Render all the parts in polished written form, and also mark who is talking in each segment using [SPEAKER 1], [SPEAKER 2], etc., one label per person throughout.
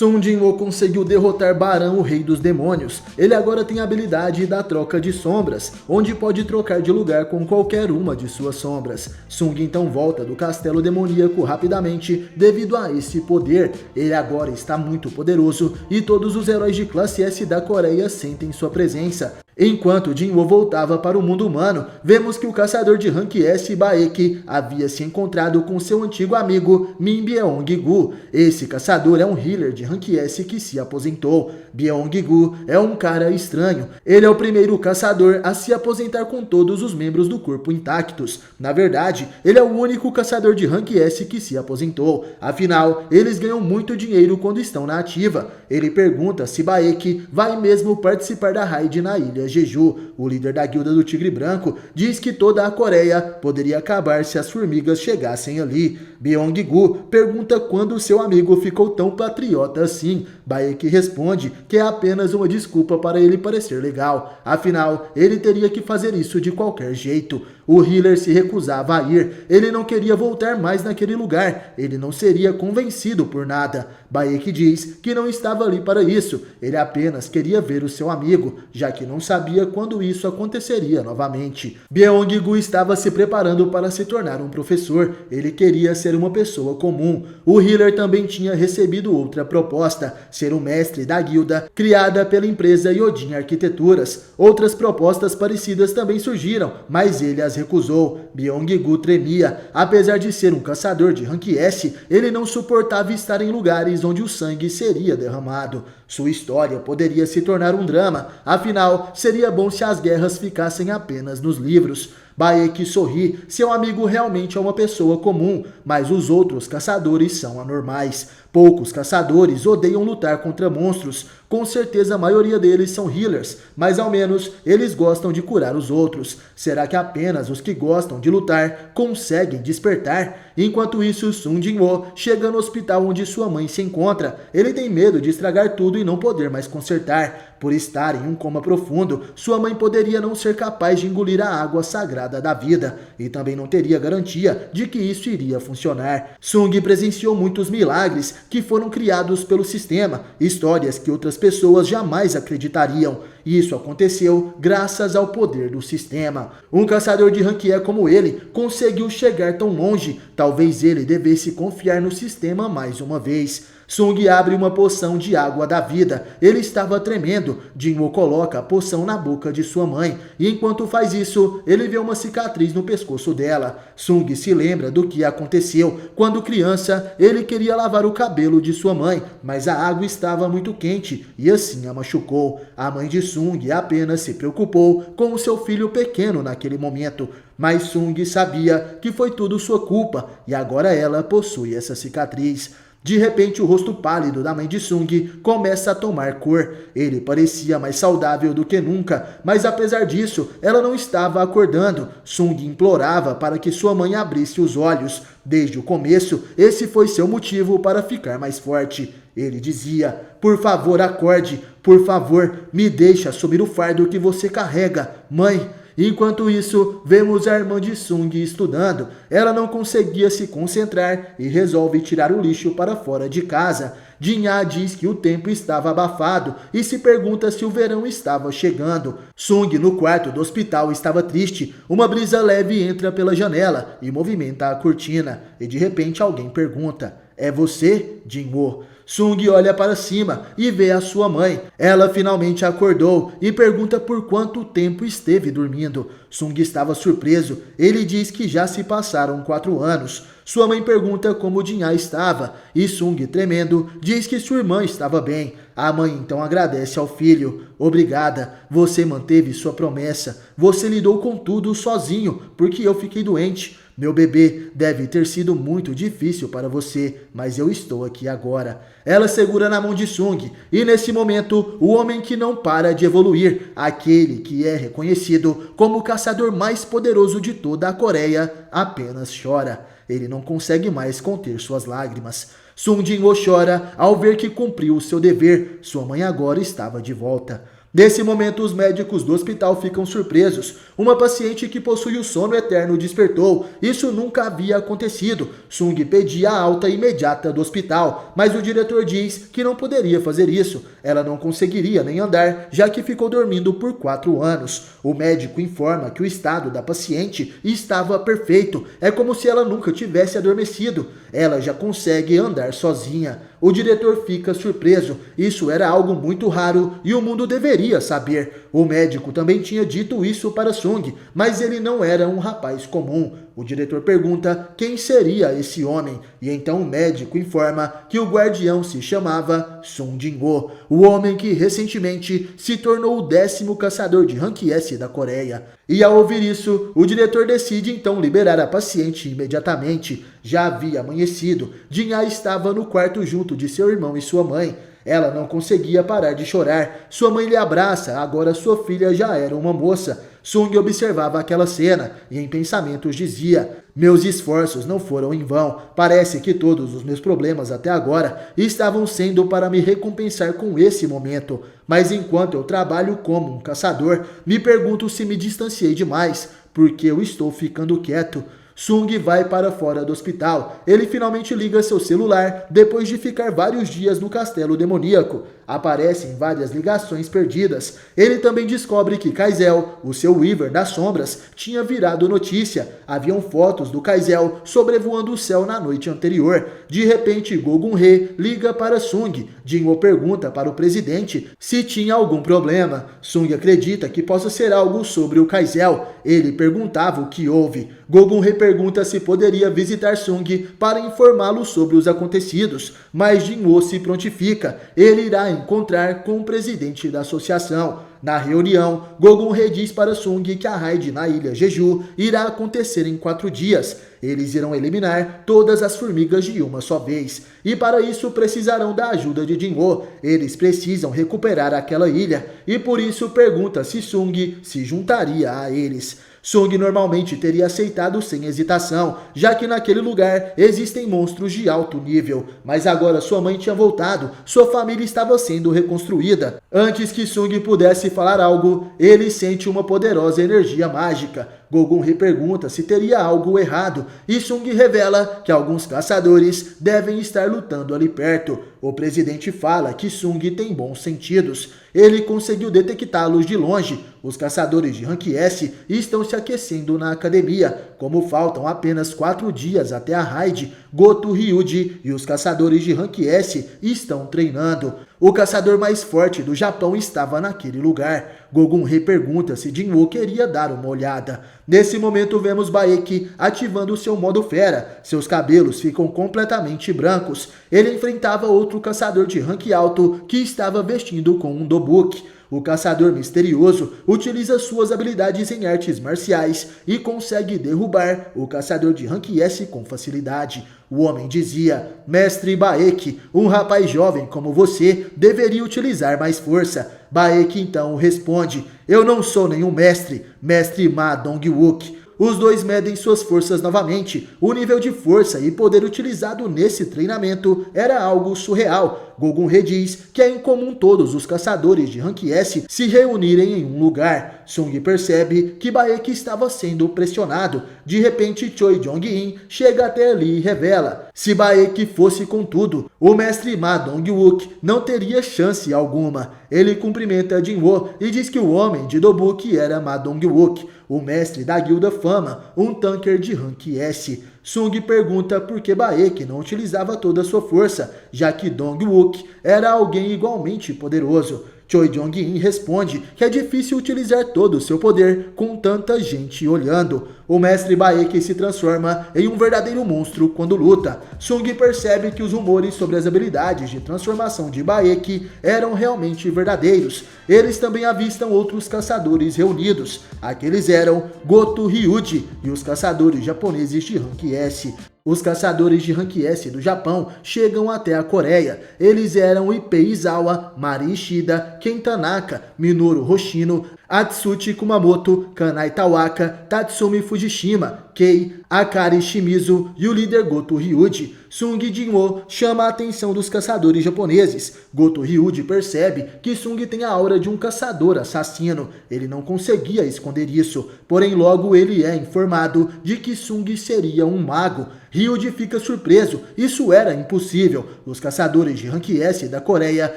[SPEAKER 1] Sung Jin-woo conseguiu derrotar Baran, o rei dos demônios. Ele agora tem a habilidade da troca de sombras, onde pode trocar de lugar com qualquer uma de suas sombras. Sung então volta do castelo demoníaco rapidamente devido a esse poder. Ele agora está muito poderoso e todos os heróis de classe S da Coreia sentem sua presença. Enquanto Jin-woo voltava para o mundo humano, vemos que o caçador de rank S, Baek, havia se encontrado com seu antigo amigo Min Byung-gu. Esse caçador é um healer de rank S que se aposentou. Byung-gu é um cara estranho. Ele é o primeiro caçador a se aposentar com todos os membros do corpo intactos. Na verdade, ele é o único caçador de rank S que se aposentou. Afinal, eles ganham muito dinheiro quando estão na ativa. Ele pergunta se Baek vai mesmo participar da raid na ilha Jeju. O líder da guilda do Tigre Branco diz que toda a Coreia poderia acabar se as formigas chegassem ali. Byung-gu pergunta quando seu amigo ficou tão patriota assim. Baek responde que é apenas uma desculpa para ele parecer legal. Afinal, ele teria que fazer isso de qualquer jeito. O healer se recusava a ir. Ele não queria voltar mais naquele lugar. Ele não seria convencido por nada. Baek diz que não estava ali para isso. Ele apenas queria ver o seu amigo, já que não sabia quando isso aconteceria novamente. Byung-gu estava se preparando para se tornar um professor. Ele queria ser uma pessoa comum. O healer também tinha recebido outra proposta, ser o mestre da guilda criada pela empresa Yodin Arquiteturas. Outras propostas parecidas também surgiram, mas ele as recusou. Byung-gu tremia. Apesar de ser um caçador de rank S, ele não suportava estar em lugares onde o sangue seria derramado. Sua história poderia se tornar um drama, afinal, seria bom se as guerras ficassem apenas nos livros. Baek sorri, seu amigo realmente é uma pessoa comum, mas os outros caçadores são anormais. Poucos caçadores odeiam lutar contra monstros, com certeza a maioria deles são healers, mas ao menos eles gostam de curar os outros. Será que apenas os que gostam de lutar conseguem despertar? Enquanto isso, Sung Jin-woo chega no hospital onde sua mãe se encontra. Ele tem medo de estragar tudo e não poder mais consertar. Por estar em um coma profundo, sua mãe poderia não ser capaz de engolir a água sagrada da vida, e também não teria garantia de que isso iria funcionar. Sung presenciou muitos milagres que foram criados pelo sistema, histórias que outras pessoas jamais acreditariam. E isso aconteceu graças ao poder do sistema. Um caçador de rank E como ele conseguiu chegar tão longe. Talvez ele devesse confiar no sistema mais uma vez. Sung abre uma poção de água da vida. Ele estava tremendo. Jin-woo coloca a poção na boca de sua mãe. E enquanto faz isso, ele vê uma cicatriz no pescoço dela. Sung se lembra do que aconteceu. Quando criança, ele queria lavar o cabelo de sua mãe, mas a água estava muito quente e assim a machucou. A mãe de Sung apenas se preocupou com o seu filho pequeno naquele momento. Mas Sung sabia que foi tudo sua culpa e agora ela possui essa cicatriz. De repente, o rosto pálido da mãe de Sung começa a tomar cor. Ele parecia mais saudável do que nunca, mas apesar disso, ela não estava acordando. Sung implorava para que sua mãe abrisse os olhos. Desde o começo, esse foi seu motivo para ficar mais forte. Ele dizia: "Por favor, acorde. Por favor, me deixe assumir o fardo que você carrega, mãe." Enquanto isso, vemos a irmã de Sung estudando. Ela não conseguia se concentrar e resolve tirar o lixo para fora de casa. Jin-ah diz que o tempo estava abafado e se pergunta se o verão estava chegando. Sung, no quarto do hospital, estava triste. Uma brisa leve entra pela janela e movimenta a cortina. E de repente alguém pergunta: "É você, Jin-woo?" Sung olha para cima e vê a sua mãe. Ela finalmente acordou e pergunta por quanto tempo esteve dormindo. Sung estava surpreso. Ele diz que já se passaram 4 anos. Sua mãe pergunta como Jin-ah estava e Sung, tremendo, diz que sua irmã estava bem. A mãe então agradece ao filho. "Obrigada, você manteve sua promessa. Você lidou com tudo sozinho, porque eu fiquei doente. Meu bebê, deve ter sido muito difícil para você, mas eu estou aqui agora." Ela segura na mão de Sung, e nesse momento, o homem que não para de evoluir, aquele que é reconhecido como o caçador mais poderoso de toda a Coreia, apenas chora. Ele não consegue mais conter suas lágrimas. Sung Jin-woo chora ao ver que cumpriu o seu dever. Sua mãe agora estava de volta. Nesse momento, os médicos do hospital ficam surpresos. Uma paciente que possui o sono eterno despertou. Isso nunca havia acontecido. Sung pedia a alta imediata do hospital, mas o diretor diz que não poderia fazer isso. Ela não conseguiria nem andar, já que ficou dormindo por 4 anos. O médico informa que o estado da paciente estava perfeito. É como se ela nunca tivesse adormecido. Ela já consegue andar sozinha. O diretor fica surpreso. Isso era algo muito raro e o mundo deveria saber. O médico também tinha dito isso para Sung, mas ele não era um rapaz comum. O diretor pergunta quem seria esse homem, e então o médico informa que o guardião se chamava Sung Jin-ho, o homem que recentemente se tornou o 10º caçador de Rank S da Coreia. E ao ouvir isso, o diretor decide então liberar a paciente imediatamente. Já havia amanhecido, Jin-ah estava no quarto junto de seu irmão e sua mãe. Ela não conseguia parar de chorar. Sua mãe lhe abraça, agora sua filha já era uma moça. Sung observava aquela cena e em pensamentos dizia: meus esforços não foram em vão. Parece que todos os meus problemas até agora estavam sendo para me recompensar com esse momento. Mas enquanto eu trabalho como um caçador, me pergunto se me distanciei demais, porque eu estou ficando quieto. Sung vai para fora do hospital. Ele finalmente liga seu celular depois de ficar vários dias no castelo demoníaco. Aparecem várias ligações perdidas. Ele também descobre que Kaizel, o seu Weaver das sombras, tinha virado notícia. Haviam fotos do Kaizel sobrevoando o céu na noite anterior. De repente, Go Gun-hee liga para Sung. Jin-ho pergunta para o presidente se tinha algum problema. Sung acredita que possa ser algo sobre o Kaizel. Ele perguntava o que houve. Go Gun-hee pergunta se poderia visitar Sung para informá-lo sobre os acontecidos, mas Jin-ho se prontifica. Ele irá encontrar com o presidente da associação. Na reunião, Go Gun-hee diz para Sung que a raid na ilha Jeju irá acontecer em 4 dias. Eles irão eliminar todas as formigas de uma só vez. E para isso precisarão da ajuda de Jin-ho. Eles precisam recuperar aquela ilha. E por isso pergunta se Sung se juntaria a eles. Sung normalmente teria aceitado sem hesitação, já que naquele lugar existem monstros de alto nível. Mas agora sua mãe tinha voltado, sua família estava sendo reconstruída. Antes que Sung pudesse falar algo, ele sente uma poderosa energia mágica. Go Gun-hee pergunta se teria algo errado e Sung revela que alguns caçadores devem estar lutando ali perto. O presidente fala que Sung tem bons sentidos. Ele conseguiu detectá-los de longe. Os caçadores de Rank S estão se aquecendo na academia. Como faltam apenas 4 dias até a raid, Goto Ryuji e os caçadores de Rank S estão treinando. O caçador mais forte do Japão estava naquele lugar. Go Gun-hee pergunta se Jin-ho queria dar uma olhada. Nesse momento vemos Baek ativando seu modo fera. Seus cabelos ficam completamente brancos. Ele enfrentava outro caçador de rank alto que estava vestindo com um dobuk. O caçador misterioso utiliza suas habilidades em artes marciais e consegue derrubar o caçador de rank S com facilidade. O homem dizia: mestre Baek, um rapaz jovem como você deveria utilizar mais força. Baek então responde: eu não sou nenhum mestre, mestre Ma Dong-wook. Os dois medem suas forças novamente. O nível de força e poder utilizado nesse treinamento era algo surreal. Go Gun-hee diz que é incomum todos os caçadores de Rank S se reunirem em um lugar. Sung percebe que Baek estava sendo pressionado. De repente, Choi Jong-in chega até ali e revela: se Baek fosse com tudo, o mestre Ma Dong-wook não teria chance alguma. Ele cumprimenta Jin-ho e diz que o homem de dobuk era Ma Dong-wook, o mestre da Guilda Fama, um tanker de Rank S. Sung pergunta por que Baek não utilizava toda a sua força, já que Dong-wook era alguém igualmente poderoso. Choi Jong-in responde que é difícil utilizar todo o seu poder com tanta gente olhando. O mestre Baek se transforma em um verdadeiro monstro quando luta. Sung percebe que os rumores sobre as habilidades de transformação de Baek eram realmente verdadeiros. Eles também avistam outros caçadores reunidos. Aqueles eram Goto Ryuji e os caçadores japoneses de Rank S. Os caçadores de Rank S do Japão chegam até a Coreia. Eles eram Ipei Izawa, Mari Ishida, Ken Tanaka, Minoru Hoshino, Atsushi Kumamoto, Kanai Tawaka, Tatsumi Fujishima, Kei, Akari Shimizu e o líder Goto Ryuji. Sung Jin-woo chama a atenção dos caçadores japoneses. Goto Ryuji percebe que Sung tem a aura de um caçador assassino. Ele não conseguia esconder isso, porém logo ele é informado de que Sung seria um mago. Ryuji fica surpreso, isso era impossível. Os caçadores de Rank S da Coreia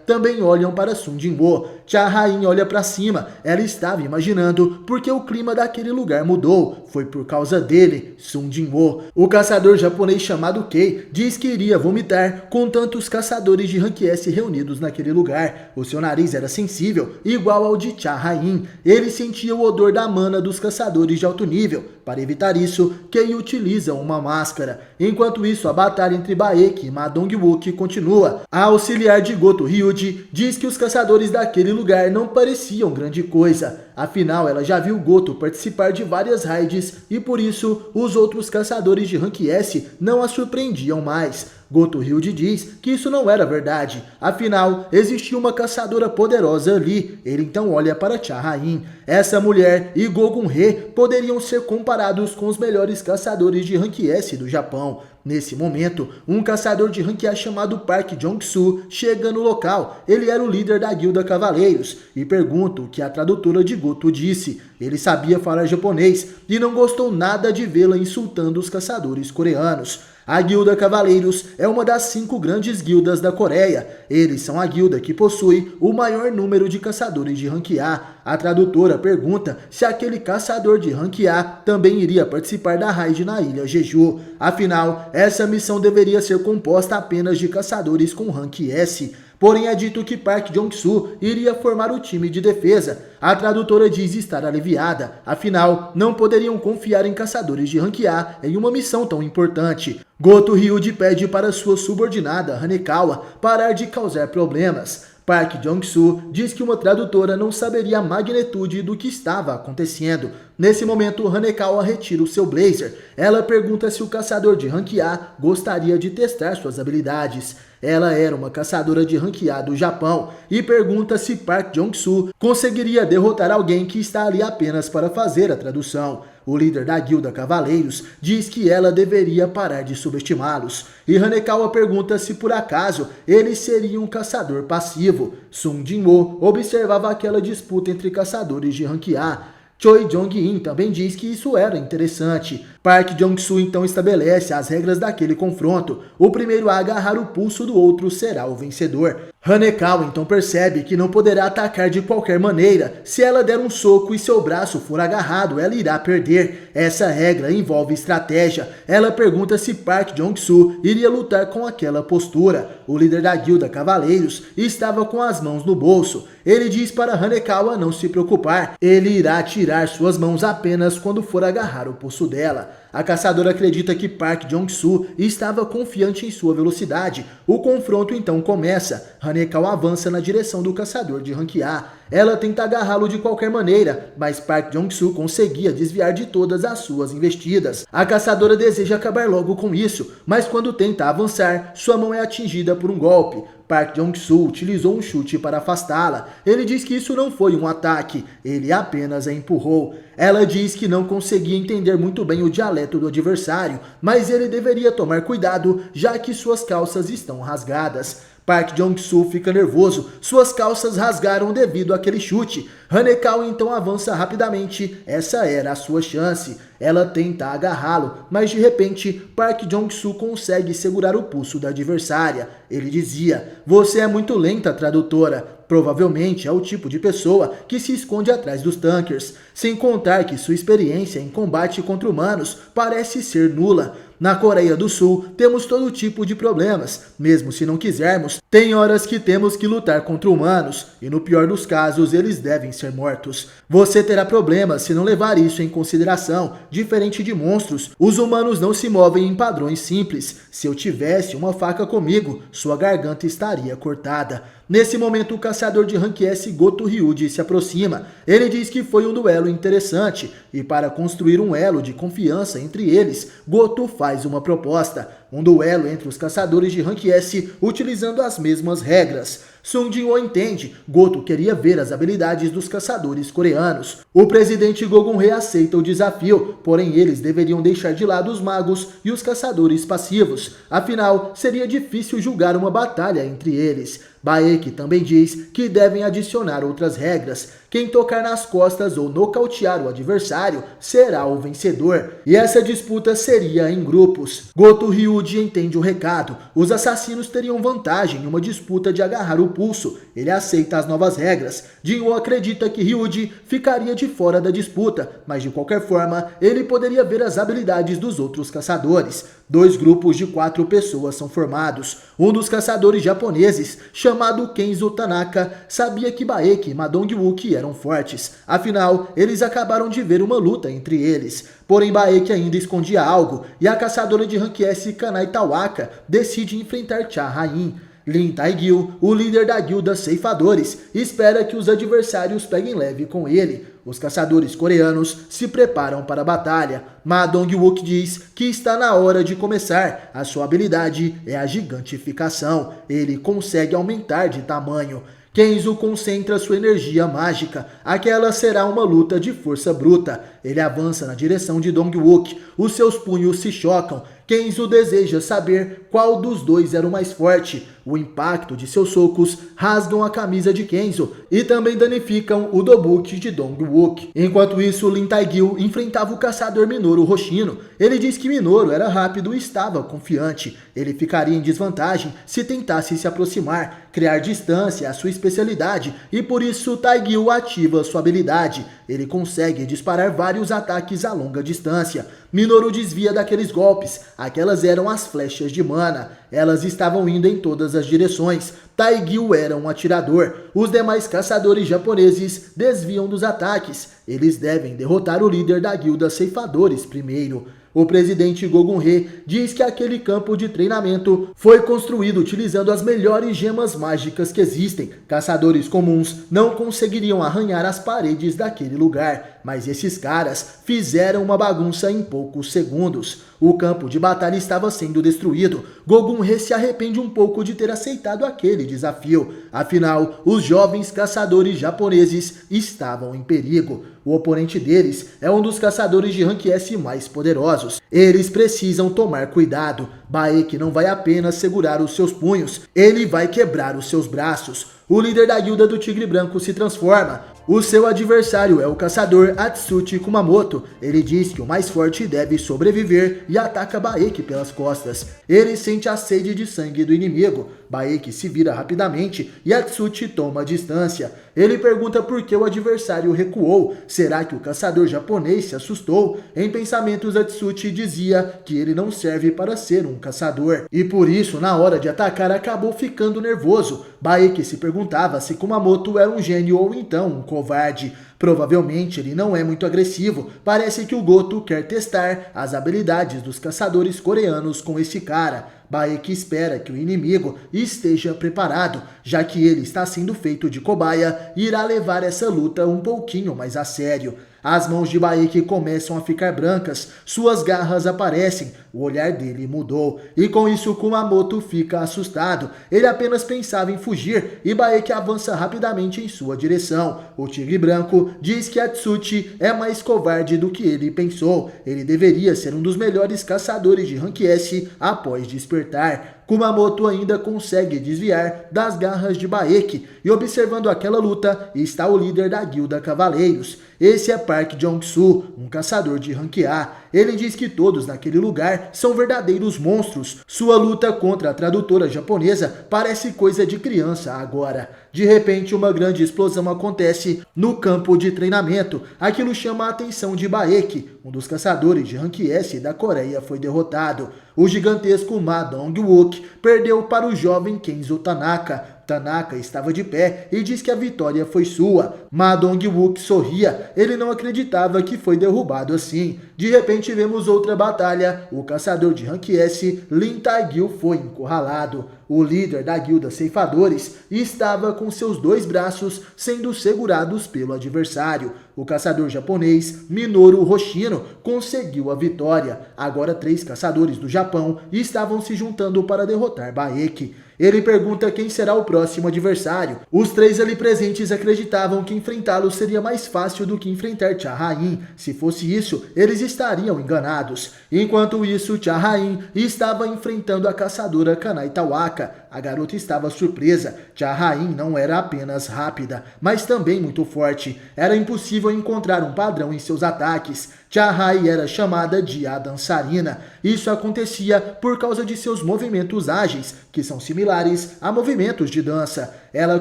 [SPEAKER 1] também olham para Sung Jin-woo. Cha Rain olha para cima, ela estava imaginando porque o clima daquele lugar mudou. Foi por causa dele, Sung Jin-woo. O caçador japonês chamado Kei diz que iria vomitar com tantos caçadores de Rank S reunidos naquele lugar. O seu nariz era sensível, igual ao de Cha Rain. Ele sentia o odor da mana dos caçadores de alto nível. Para evitar isso, Kei utiliza uma máscara. Enquanto isso, a batalha entre Baek e Ma Dong-wook continua. A auxiliar de Goto Ryuji diz que os caçadores daquele lugar não pareciam grande coisa. Afinal, ela já viu Goto participar de várias raids e por isso os outros caçadores de Rank S não a surpreendiam mais. Goto Ryuji diz que isso não era verdade, afinal existia uma caçadora poderosa ali. Ele então olha para Cha Rain. Essa mulher e Go Gun-hee poderiam ser comparados com os melhores caçadores de Rank S do Japão. Nesse momento, um caçador de Rank A chamado Park Jong-soo chega no local. Ele era o líder da Guilda Cavaleiros e pergunta o que a tradutora de Goto disse. Ele sabia falar japonês e não gostou nada de vê-la insultando os caçadores coreanos. A Guilda Cavaleiros é uma das 5 grandes guildas da Coreia. Eles são a guilda que possui o maior número de caçadores de Rank A. A tradutora pergunta se aquele caçador de Rank A também iria participar da raid na ilha Jeju. Afinal, essa missão deveria ser composta apenas de caçadores com Rank S. Porém, é dito que Park Jong-soo iria formar o time de defesa. A tradutora diz estar aliviada, afinal, não poderiam confiar em caçadores de Rank A em uma missão tão importante. Goto Ryuji pede para sua subordinada, Hanekawa, parar de causar problemas. Park Jong-soo diz que uma tradutora não saberia a magnitude do que estava acontecendo. Nesse momento, Hanekawa retira o seu blazer. Ela pergunta se o caçador de Rank A gostaria de testar suas habilidades. Ela era uma caçadora de Rank A do Japão e pergunta se Park Jong-soo conseguiria derrotar alguém que está ali apenas para fazer a tradução. O líder da Guilda Cavaleiros diz que ela deveria parar de subestimá-los. E Hanekawa pergunta se por acaso ele seria um caçador passivo. Sung Jin-woo observava aquela disputa entre caçadores de Rank A. Choi Jong-in também diz que isso era interessante. Park Jong-soo então estabelece as regras daquele confronto. O primeiro a agarrar o pulso do outro será o vencedor. Hanekawa então percebe que não poderá atacar de qualquer maneira. Se ela der um soco e seu braço for agarrado, ela irá perder. Essa regra envolve estratégia. Ela pergunta se Park Jong-soo iria lutar com aquela postura. O líder da Guilda Cavaleiros estava com as mãos no bolso. Ele diz para Hanekawa não se preocupar. Ele irá tirar suas mãos apenas quando for agarrar o pulso dela. A caçadora acredita que Park Jong-soo estava confiante em sua velocidade. O confronto então começa. Hanekawa avança na direção do caçador de Rank A. Ela tenta agarrá-lo de qualquer maneira, mas Park Jong-soo conseguia desviar de todas as suas investidas. A caçadora deseja acabar logo com isso, mas quando tenta avançar, sua mão é atingida por um golpe. Park Jong-soo utilizou um chute para afastá-la. Ele diz que isso não foi um ataque, ele apenas a empurrou. Ela diz que não conseguia entender muito bem o dialeto do adversário, mas ele deveria tomar cuidado, já que suas calças estão rasgadas. Park Jong-soo fica nervoso, suas calças rasgaram devido àquele chute. Hanekawa então avança rapidamente, essa era a sua chance. Ela tenta agarrá-lo, mas de repente Park Jong-soo consegue segurar o pulso da adversária. Ele dizia: "Você é muito lenta, tradutora." Provavelmente é o tipo de pessoa que se esconde atrás dos tankers, sem contar que sua experiência em combate contra humanos parece ser nula. Na Coreia do Sul, temos todo tipo de problemas. Mesmo se não quisermos, tem horas que temos que lutar contra humanos, e no pior dos casos, eles devem ser mortos. Você terá problemas se não levar isso em consideração. Diferente de monstros, os humanos não se movem em padrões simples. Se eu tivesse uma faca comigo, sua garganta estaria cortada. Nesse momento, o caçador de Rank S, Goto Ryuji, se aproxima. Ele diz que foi um duelo interessante, e para construir um elo de confiança entre eles, Goto faz uma proposta. um duelo entre os caçadores de Rank S utilizando as mesmas regras. Sung Jin-woo entende, Goto queria ver as habilidades dos caçadores coreanos. O presidente Go Gun-hee aceita o desafio, porém eles deveriam deixar de lado os magos e os caçadores passivos. Afinal, seria difícil julgar uma batalha entre eles. Baek também diz que devem adicionar outras regras. Quem tocar nas costas ou nocautear o adversário será o vencedor. E essa disputa seria em grupos. Goto Ryuji entende o recado. Os assassinos teriam vantagem em uma disputa de agarrar o pulso. Ele aceita as novas regras. Jin-woo acredita que Ryuji ficaria de fora da disputa, mas de qualquer forma, ele poderia ver as habilidades dos outros caçadores. 2 grupos de 4 pessoas são formados. Um dos caçadores japoneses, chamado Kenzo Tanaka, sabia que Baek e Ma Dong-wook eram fortes. Afinal, eles acabaram de ver uma luta entre eles. Porém, Baek ainda escondia algo, e a caçadora de Rank S, Kanai Tawaka, decide enfrentar Cha Ha-in. Lin Tae-gil, o líder da guilda Ceifadores, espera que os adversários peguem leve com ele. Os caçadores coreanos se preparam para a batalha. Ma Dong-wook diz que está na hora de começar. A sua habilidade é a gigantificação. Ele consegue aumentar de tamanho. Kenzo concentra sua energia mágica. Aquela será uma luta de força bruta. Ele avança na direção de Dong-wook. Os seus punhos se chocam. Kenzo deseja saber qual dos dois era o mais forte. O impacto de seus socos rasgam a camisa de Kenzo e também danificam o Dobuk de Dong-wook. Enquanto isso, Lin Tae-gil enfrentava o caçador Minoru Hoshino. Ele diz que Minoru era rápido e estava confiante. Ele ficaria em desvantagem se tentasse se aproximar. Criar distância é a sua especialidade e por isso Tae-gil ativa sua habilidade. Ele consegue disparar vários ataques a longa distância. Minoru desvia daqueles golpes. Aquelas eram as flechas de mana. Elas estavam indo em todas as direções. Tae-gil era um atirador. Os demais caçadores japoneses desviam dos ataques. Eles devem derrotar o líder da guilda Ceifadores primeiro. O presidente Go Gun-hee diz que aquele campo de treinamento foi construído utilizando as melhores gemas mágicas que existem. Caçadores comuns não conseguiriam arranhar as paredes daquele lugar, mas esses caras fizeram uma bagunça em poucos segundos. O campo de batalha estava sendo destruído. Go Gun-hee se arrepende um pouco de ter aceitado aquele desafio. Afinal, os jovens caçadores japoneses estavam em perigo. O oponente deles é um dos caçadores de Rank S mais poderosos. Eles precisam tomar cuidado. Baek não vai apenas segurar os seus punhos, ele vai quebrar os seus braços. O líder da guilda do Tigre Branco se transforma. O seu adversário é o caçador Atsushi Kumamoto. Ele diz que o mais forte deve sobreviver e ataca Baek pelas costas. Ele sente a sede de sangue do inimigo. Baek se vira rapidamente e Atsushi toma distância. Ele pergunta por que o adversário recuou. Será que o caçador japonês se assustou? Em pensamentos, Atsushi dizia que ele não serve para ser um caçador. E por isso, na hora de atacar, acabou ficando nervoso. Baek se perguntava se Kumamoto era um gênio ou então um covarde. Provavelmente ele não é muito agressivo. Parece que o Goto quer testar as habilidades dos caçadores coreanos com esse cara. Baek espera que o inimigo esteja preparado, já que ele está sendo feito de cobaia e irá levar essa luta um pouquinho mais a sério. As mãos de Baek começam a ficar brancas, suas garras aparecem, o olhar dele mudou. E com isso Kumamoto fica assustado. Ele apenas pensava em fugir e Baek avança rapidamente em sua direção. O Tigre Branco diz que Atsushi é mais covarde do que ele pensou. Ele deveria ser um dos melhores caçadores de Rank S após despertar. Kumamoto ainda consegue desviar das garras de Baek e observando aquela luta está o líder da guilda Cavaleiros. Esse é Park Jong-soo, um caçador de Rank A. Ele diz que todos naquele lugar são verdadeiros monstros. Sua luta contra a tradutora japonesa parece coisa de criança agora. De repente, uma grande explosão acontece no campo de treinamento. Aquilo chama a atenção de Baek. Um dos caçadores de Rank S da Coreia foi derrotado. O gigantesco Ma Dong-wook perdeu para o jovem Kenzo Tanaka. Tanaka estava de pé e diz que a vitória foi sua. Ma Dong-wook sorria. Ele não acreditava que foi derrubado assim. De repente vemos outra batalha. O caçador de Rank S, Lin Tae-gil, foi encurralado. o líder da guilda Ceifadores, estava com seus 2 braços sendo segurados pelo adversário. O caçador japonês Minoru Hoshino conseguiu a vitória. Agora 3 caçadores do Japão estavam se juntando para derrotar Baek. Ele pergunta quem será o próximo adversário. Os 3 ali presentes acreditavam que enfrentá-lo seria mais fácil do que enfrentar Cha-Rain. Se fosse isso, eles estariam enganados. Enquanto isso, Cha-Rain estava enfrentando a caçadora Kanai Tawaka. A garota estava surpresa. Cha-Rain não era apenas rápida, mas também muito forte. Era impossível encontrar um padrão em seus ataques. Cha-Rain era chamada de a dançarina. Isso acontecia por causa de seus movimentos ágeis, que são similares a movimentos de dança. Ela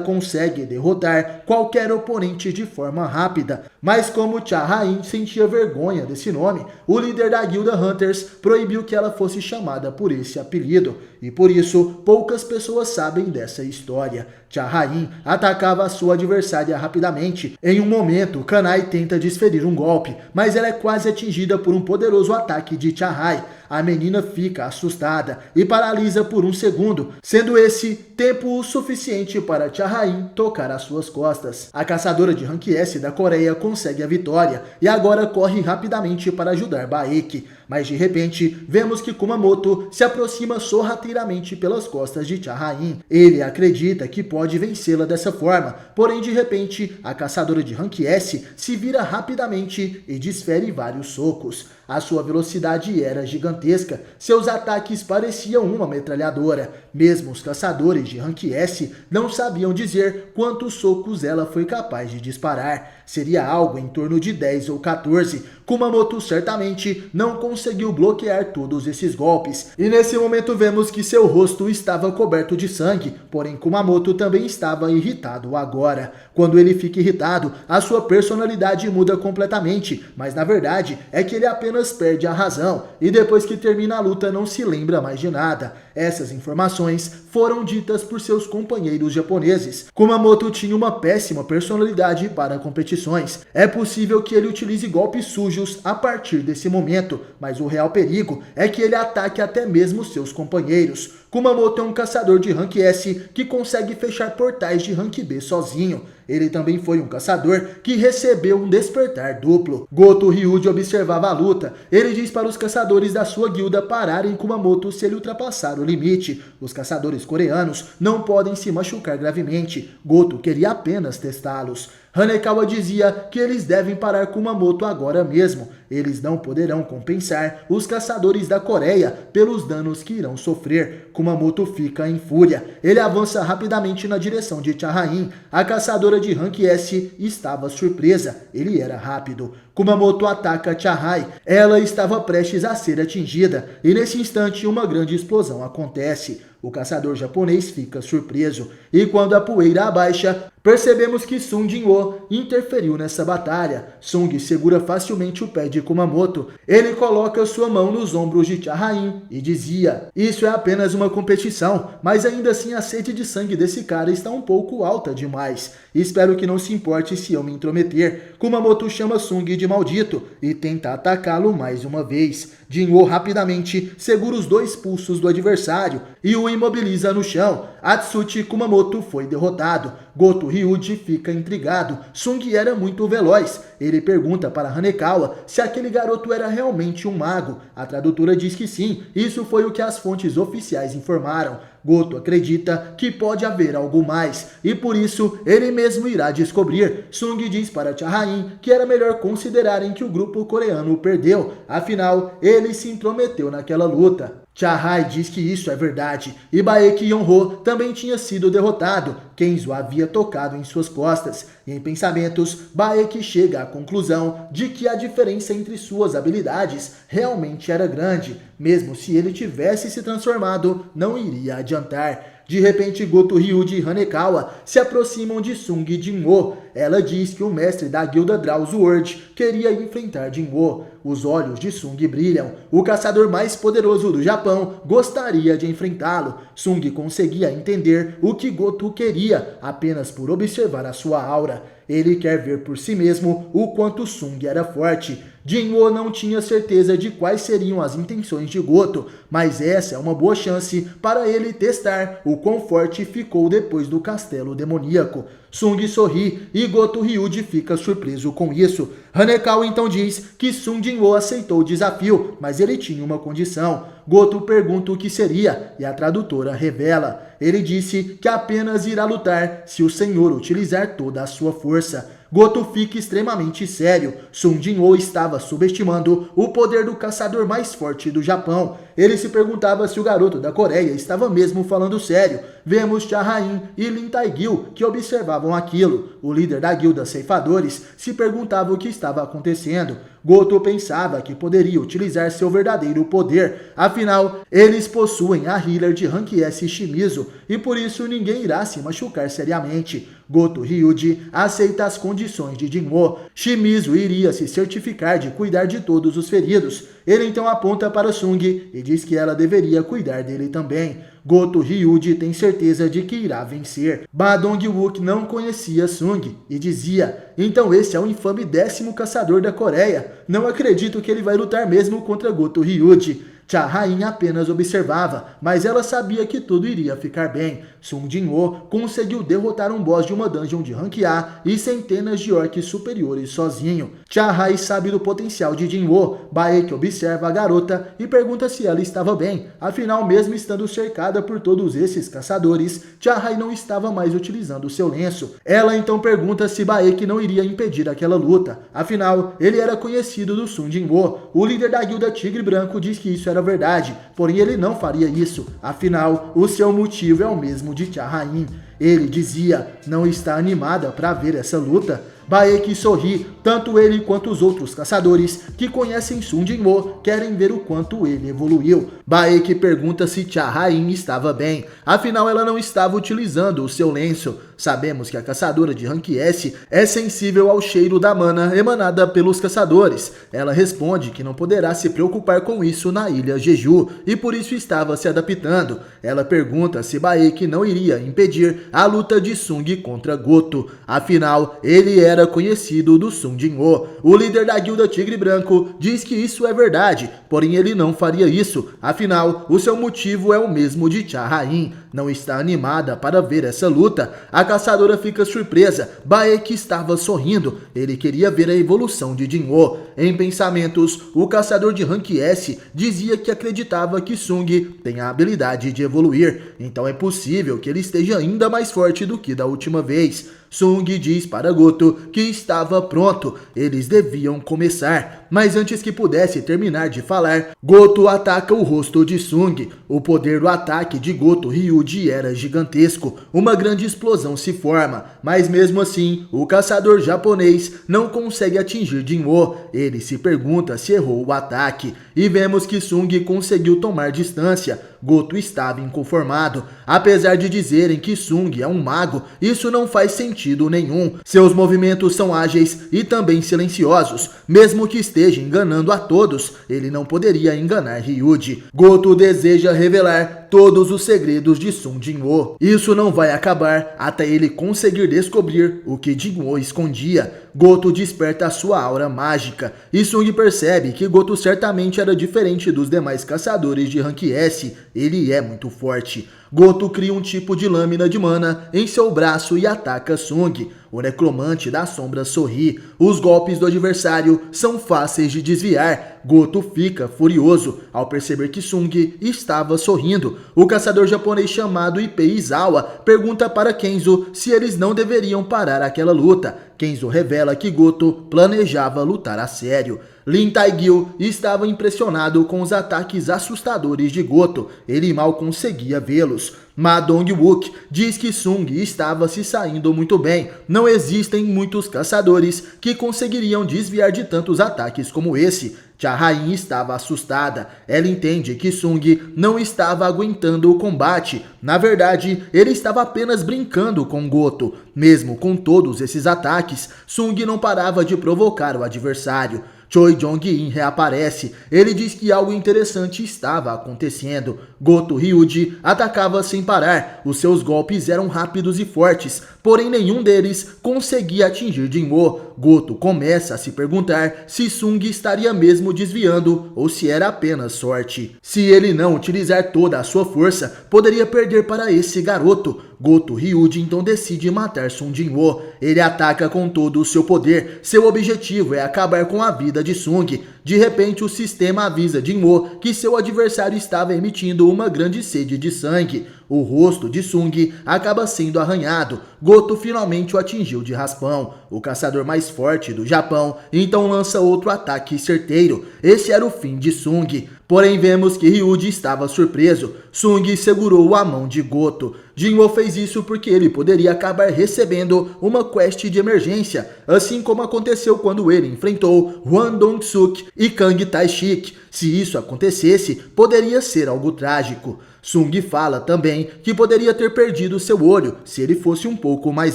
[SPEAKER 1] consegue derrotar qualquer oponente de forma rápida. Mas como Cha-Rain sentia vergonha desse nome, o líder da guilda Hunters proibiu que ela fosse chamada por esse apelido. E por isso, poucas pessoas sabem dessa história. Cha-Rain atacava a sua adversária rapidamente. Em um momento, Kanai tenta desferir um golpe, mas ela é quase atingida por um poderoso ataque de Cha-Rain. A menina fica assustada e paralisa por um segundo, sendo esse tempo o suficiente para Cha-Rain tocar as suas costas. A caçadora de Rank S da Coreia consegue a vitória e agora corre rapidamente para ajudar Baek. Mas de repente, vemos que Kumamoto se aproxima sorrateiramente pelas costas de Cha-Rain. Ele acredita que pode vencê-la dessa forma, porém de repente, a caçadora de Rank S se vira rapidamente e desfere vários socos. A sua velocidade era gigantesca, seus ataques pareciam uma metralhadora. Mesmo os caçadores de Rank S não sabiam dizer quantos socos ela foi capaz de disparar. Seria algo em torno de 10 ou 14. Kumamoto certamente não conseguiu bloquear todos esses golpes. E nesse momento vemos que seu rosto estava coberto de sangue, porém Kumamoto também estava irritado agora. Quando ele fica irritado, a sua personalidade muda completamente, mas na verdade é que ele apenas perde a razão e depois que termina a luta não se lembra mais de nada. Essas informações foram ditas por seus companheiros japoneses. Kumamoto tinha uma péssima personalidade para competições. É possível que ele utilize golpes sujos a partir desse momento, mas o real perigo é que ele ataque até mesmo seus companheiros. Kumamoto é um caçador de Rank S que consegue fechar portais de Rank B sozinho. Ele também foi um caçador que recebeu um despertar duplo. Goto Ryuji observava a luta. Ele diz para os caçadores da sua guilda pararem Kumamoto se ele ultrapassar o limite. Os caçadores coreanos não podem se machucar gravemente. Goto queria apenas testá-los. Hanekawa dizia que eles devem parar Kumamoto agora mesmo. Eles não poderão compensar os caçadores da Coreia pelos danos que irão sofrer. Kumamoto fica em fúria. Ele avança rapidamente na direção de Cha-Rain. A caçadora de Rank S estava surpresa. Ele era rápido. Kumamoto ataca Cha-Rain. Ela estava prestes a ser atingida. E nesse instante uma grande explosão acontece. O caçador japonês fica surpreso. E quando a poeira abaixa, percebemos que Sung Jin-woo interferiu nessa batalha. Sung segura facilmente o pé de Kumamoto. Ele coloca sua mão nos ombros de Cha-Rain e dizia: "Isso é apenas uma competição, mas ainda assim a sede de sangue desse cara está um pouco alta demais. Espero que não se importe se eu me intrometer." Kumamoto chama Sung de maldito e tenta atacá-lo mais uma vez. Jin-woo rapidamente segura os 2 pulsos do adversário e o imobiliza no chão. Atsushi Kumamoto foi derrotado. Goto Ryuji fica intrigado. Sung era muito veloz. Ele pergunta para Hanekawa se aquele garoto era realmente um mago. A tradutora diz que sim. Isso foi o que as fontes oficiais informaram. Goto acredita que pode haver algo mais, e por isso ele mesmo irá descobrir. Sung diz para Cha-Rain que era melhor considerarem que o grupo coreano perdeu, afinal ele se intrometeu naquela luta. Cha-Rain diz que isso é verdade, e Baek Yonho também tinha sido derrotado. Kenzo havia tocado em suas costas, e em pensamentos, Baek chega à conclusão de que a diferença entre suas habilidades realmente era grande. Mesmo se ele tivesse se transformado, não iria adiantar. De repente, Goto Ryuji e Hanekawa se aproximam de Sung Jin-woo. Ela diz que o mestre da guilda Drowsword queria enfrentar Jin-woo. Os olhos de Sung brilham. O caçador mais poderoso do Japão gostaria de enfrentá-lo. Sung conseguia entender o que Goto queria apenas por observar a sua aura. Ele quer ver por si mesmo o quanto Sung era forte. Jinwoo não tinha certeza de quais seriam as intenções de Goto, mas essa é uma boa chance para ele testar o quão forte ficou depois do castelo demoníaco. Sung sorri e Goto Ryuji fica surpreso com isso. Hanekao então diz que Sung Jinwoo aceitou o desafio, mas ele tinha uma condição. Goto pergunta o que seria e a tradutora revela. Ele disse que apenas irá lutar se o senhor utilizar toda a sua força. Goto fica extremamente sério. Sung Jinwoo estava subestimando o poder do caçador mais forte do Japão. Ele se perguntava se o garoto da Coreia estava mesmo falando sério. Vemos Cha Rain e Lin Tae-gil que observavam aquilo. O líder da guilda Ceifadores se perguntava o que estava acontecendo. Goto pensava que poderia utilizar seu verdadeiro poder. Afinal, eles possuem a healer de Rank S Shimizu e por isso ninguém irá se machucar seriamente. Goto Ryuji aceita as condições de Jinwoo. Shimizu iria se certificar de cuidar de todos os feridos. Ele então aponta para Sung e diz que ela deveria cuidar dele também. Goto Ryuji tem certeza de que irá vencer. Ba Dong-wook não conhecia Sung e dizia: então esse é o infame 10º caçador da Coreia. Não acredito que ele vai lutar mesmo contra Goto Ryuji. Cha Rain apenas observava, mas ela sabia que tudo iria ficar bem. Sung Jinwoo conseguiu derrotar um boss de uma dungeon de Rank A e centenas de orcs superiores sozinho. Cha Rain sabe do potencial de Jinwoo. Baek observa a garota e pergunta se ela estava bem. Afinal, mesmo estando cercada por todos esses caçadores, Cha Rain não estava mais utilizando seu lenço. Ela então pergunta se Baek não iria impedir aquela luta. Afinal, ele era conhecido do Sung Jinwoo. O líder da guilda Tigre Branco diz que isso era verdade, porém ele não faria isso. Afinal, o seu motivo é o mesmo de Cha Rain. Ele dizia não está animada para ver essa luta. Baek sorri, tanto ele quanto os outros caçadores que conhecem Sung Jinwoo querem ver o quanto ele evoluiu. Baek pergunta se Cha Rain estava bem, afinal ela não estava utilizando o seu lenço. Sabemos que a caçadora de Rank S é sensível ao cheiro da mana emanada pelos caçadores. Ela responde que não poderá se preocupar com isso na ilha Jeju e por isso estava se adaptando. Ela pergunta se Baek não iria impedir a luta de Sung contra Goto. Afinal, ele era conhecido do Sung Jinwoo. O líder da guilda Tigre Branco diz que isso é verdade, porém ele não faria isso. Afinal, o seu motivo é o mesmo de Cha Rain. Não está animada para ver essa luta. A caçadora fica surpresa. Baek estava sorrindo. Ele queria ver a evolução de Jinwoo. Em pensamentos, o caçador de Rank S dizia que acreditava que Sung tem a habilidade de evoluir. Então é possível que ele esteja ainda mais forte do que da última vez. Sung diz para Goto que estava pronto, eles deviam começar. Mas antes que pudesse terminar de falar, Goto ataca o rosto de Sung. O poder do ataque de Goto Ryuji era gigantesco. Uma grande explosão se forma, mas mesmo assim, o caçador japonês não consegue atingir Jinwoo. Ele se pergunta se errou o ataque. E vemos que Sung conseguiu tomar distância. Goto estava inconformado. Apesar de dizerem que Sung é um mago, isso não faz sentido nenhum. Seus movimentos são ágeis e também silenciosos. Mesmo que esteja enganando a todos, ele não poderia enganar Ryuji. Goto deseja revelar todos os segredos de Sung Jinwoo. Isso não vai acabar até ele conseguir descobrir o que Jinwoo escondia. Goto desperta a sua aura mágica e Sung percebe que Goto certamente era diferente dos demais caçadores de Rank S. Ele é muito forte. Goto cria um tipo de lâmina de mana em seu braço e ataca Sung. O necromante das sombras sorri. Os golpes do adversário são fáceis de desviar. Goto fica furioso ao perceber que Sung estava sorrindo. O caçador japonês chamado Ipei Izawa pergunta para Kenzo se eles não deveriam parar aquela luta. Kenzo revela que Goto planejava lutar a sério. Lin Tae-gil estava impressionado com os ataques assustadores de Goto. Ele mal conseguia vê-los. Ma Dong-wook diz que Sung estava se saindo muito bem. Não existem muitos caçadores que conseguiriam desviar de tantos ataques como esse. Cha Rain estava assustada. Ela entende que Sung não estava aguentando o combate. Na verdade, ele estava apenas brincando com Goto. Mesmo com todos esses ataques, Sung não parava de provocar o adversário. Choi Jong-in reaparece. Ele diz que algo interessante estava acontecendo. Goto Ryuji atacava sem parar. Os seus golpes eram rápidos e fortes. porém nenhum deles conseguia atingir Jinwoo. Goto começa a se perguntar se Sung estaria mesmo desviando ou se era apenas sorte. Se ele não utilizar toda a sua força, poderia perder para esse garoto. Goto Hyuji então decide matar Sung Jinwoo. Ele ataca com todo o seu poder. Seu objetivo é acabar com a vida de Sung. De repente, o sistema avisa Jinwoo que seu adversário estava emitindo uma grande sede de sangue. O rosto de Sung acaba sendo arranhado. Goto finalmente o atingiu de raspão. O caçador mais forte do Japão então lança outro ataque certeiro. Esse era o fim de Sung. Porém, vemos que Ryuji estava surpreso. Sung segurou a mão de Goto. Jinwoo fez isso porque ele poderia acabar recebendo uma quest de emergência, assim como aconteceu quando ele enfrentou Hwang Dong-suk e Kang Tae-shik. Se isso acontecesse, poderia ser algo trágico. Sung fala também que poderia ter perdido seu olho se ele fosse um pouco mais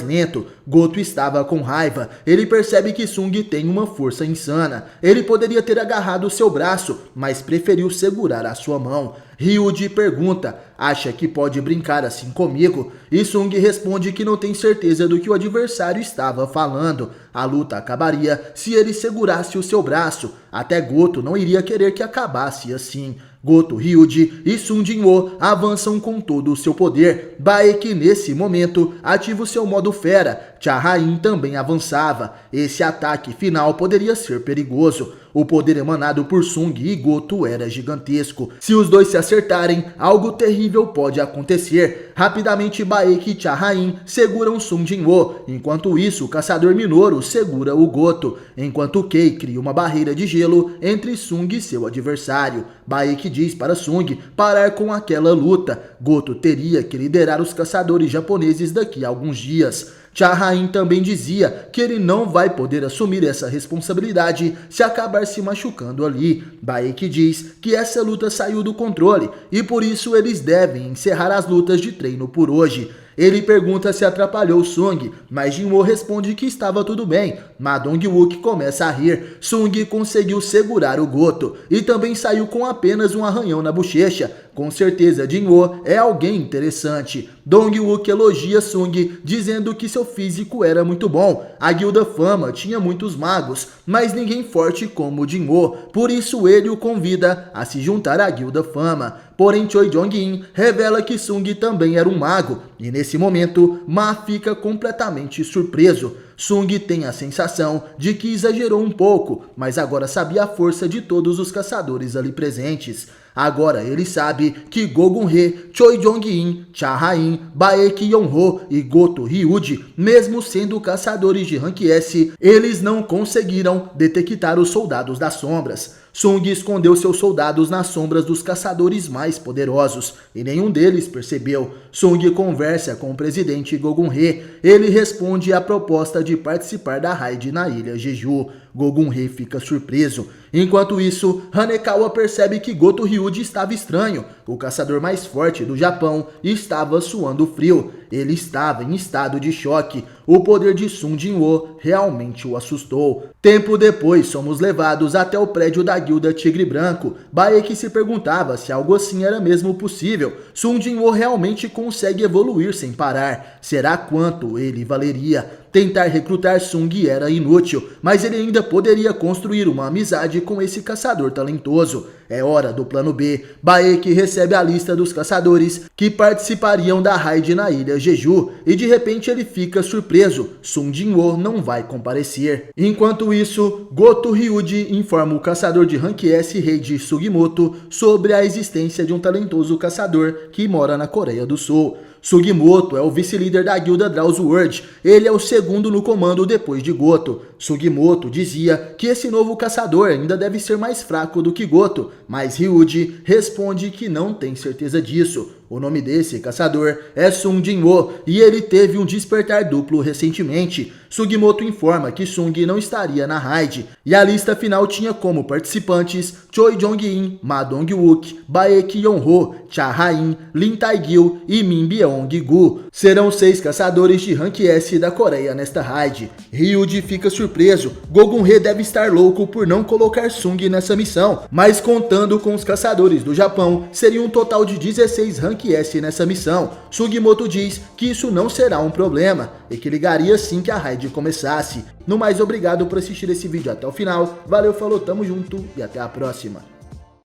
[SPEAKER 1] lento. Goto estava com raiva. Ele percebe que Sung tem uma força insana. Ele poderia ter agarrado seu braço, mas preferiu segurar a sua mão. Ryuji pergunta: acha que pode brincar assim comigo? E Sung responde que não tem certeza do que o adversário estava falando. A luta acabaria se ele segurasse o seu braço. Até Goto não iria querer que acabasse assim. Goto, Ryuji e Sung Jinwoo avançam com todo o seu poder. Baek nesse momento ativa o seu modo fera. Cha-Rain também avançava. Esse ataque final poderia ser perigoso. O poder emanado por Sung e Goto era gigantesco. Se os dois se acertarem, algo terrível pode acontecer. Rapidamente Baek e Cha-Rain seguram Sung Jinwoo. Enquanto isso, o caçador Minoru segura o Goto. Enquanto Kei cria uma barreira de gelo entre Sung e seu adversário. Baek diz para Sung parar com aquela luta. Goto teria que liderar os caçadores japoneses daqui a alguns dias. Cha-Rain também dizia que ele não vai poder assumir essa responsabilidade se acabar se machucando ali. Baek diz que essa luta saiu do controle e por isso eles devem encerrar as lutas de treino por hoje. Ele pergunta se atrapalhou Sung, mas Jinwoo responde que estava tudo bem. Ma Dong-wook começa a rir. Sung conseguiu segurar o Goto e também saiu com apenas um arranhão na bochecha. Com certeza Jinwoo é alguém interessante. Dong-wook elogia Sung, dizendo que seu físico era muito bom. A Guilda Fama tinha muitos magos, mas ninguém forte como Jinwoo. Por isso ele o convida a se juntar à Guilda Fama. Porém, Choi Jong-in revela que Sung também era um mago. E nesse momento, Ma fica completamente surpreso. Sung tem a sensação de que exagerou um pouco, mas agora sabia a força de todos os caçadores ali presentes. Agora ele sabe que Go Gun-hee, Choi Jong-in, Cha-Rain, Baek Yeon-ho e Goto Ryuji, mesmo sendo caçadores de Rank S, eles não conseguiram detectar os soldados das sombras. Sung escondeu seus soldados nas sombras dos caçadores mais poderosos, e nenhum deles percebeu. Sung conversa com o presidente Go Gun-hee. Ele responde à proposta de participar da raid na ilha Jeju. Go Gun-hee fica surpreso. Enquanto isso, Hanekawa percebe que Goto Ryuji estava estranho. O caçador mais forte do Japão estava suando frio. Ele estava em estado de choque. O poder de Sung Jinwoo realmente o assustou. Tempo depois, somos levados até o prédio da Guilda Tigre Branco. Baek se perguntava se algo assim era mesmo possível. Sung Jinwoo realmente consegue evoluir sem parar. Será quanto ele valeria? Tentar recrutar Sung era inútil, mas ele ainda poderia construir uma amizade com esse caçador talentoso. É hora do plano B. Baek recebe a lista dos caçadores que participariam da raid na ilha Jeju e de repente ele fica surpreso. Sung Jinwoo não vai comparecer. Enquanto isso, Goto Ryuji informa o caçador de Rank S Reiji Sugimoto sobre a existência de um talentoso caçador que mora na Coreia do Sul. Sugimoto é o vice-líder da guilda Drowsword. Ele é o segundo no comando depois de Goto. Sugimoto dizia que esse novo caçador ainda deve ser mais fraco do que Goto, mas Ryuji responde que não tem certeza disso. O nome desse caçador é Sung Jinwoo e ele teve um despertar duplo recentemente. Sugimoto informa que Sung não estaria na raid e a lista final tinha como participantes Choi Jong-in, Ma Dong-wook, Baek Yeon-ho, Cha-Rain, Lin Tae-gil e Min Byung-gu. Serão 6 caçadores de Rank S da Coreia nesta raid. Ryuji fica surpreso. Go Gun-hee deve estar louco por não colocar Sung nessa missão, mas contando com os caçadores do Japão, seria um total de 16 Rank Rank S nessa missão. Sugimoto diz que isso não será um problema e que ligaria assim que a raid começasse. No mais, obrigado por assistir esse vídeo até o final. Valeu, falou, tamo junto e até a próxima.